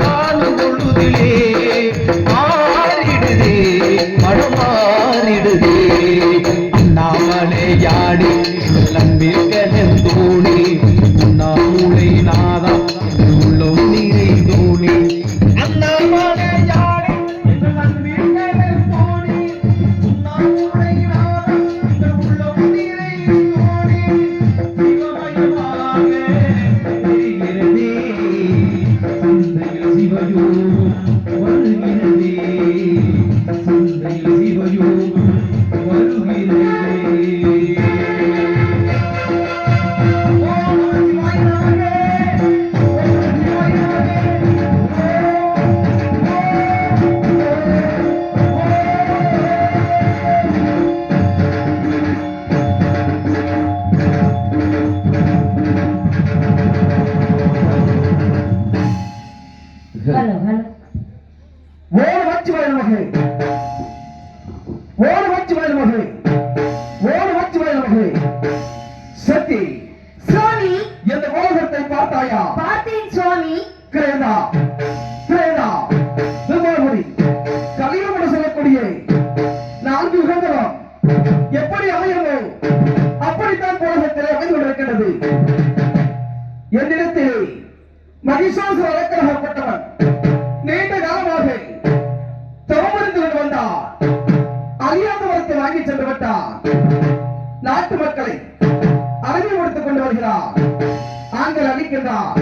காலம் பொழுதிலே மாறிடுதே மனமாறிடுதே அண்ணாமலையாடி நம்பிக்கலந்தோணி உண்ணாமூளை நாதா உள்ளம் நீரை தோணி அண்ணாமலையாடி நம்பிக்கலந்தோணி உண்ணாமூளை நாதா உள்ளம் நீரை தோணி சிவமயமாக வருகிறதே சந்தையில் சிவயோகம் வருகிறதே சந்தையில் சிவயோகம் வருகிறதே ஹலோ ஹலோ ஓடு வச்சு வயல் மகே ஓடு வச்சு வயல் மகே ஓடு வச்சு வயல் மகே சத்தி சுவாமி இந்த உலகத்தை பார்த்தாயா பார்த்தேன் சுவாமி கிரேதா கிரேதா விமானமுடி கலியுகம் சொல்லக்கூடிய 4 யுகங்களும் எப்படி அமையுமோ அப்படித்தான் உலகத்திலே அமைந்து கொண்டிருக்கிறது என்னிடத்திலே மகிஷாசுர அரக்கனாகப்பட்டவன் நீண்ட காலமாக தவமிருந்து கொண்டு வந்தார் அழியாத வரத்தை வாங்கி சென்று விட்டார் நாட்டு மக்களை அறிமுகப்படுத்திக் கொண்டு வருகிறார் ஆண்கள் அளிக்கின்றார்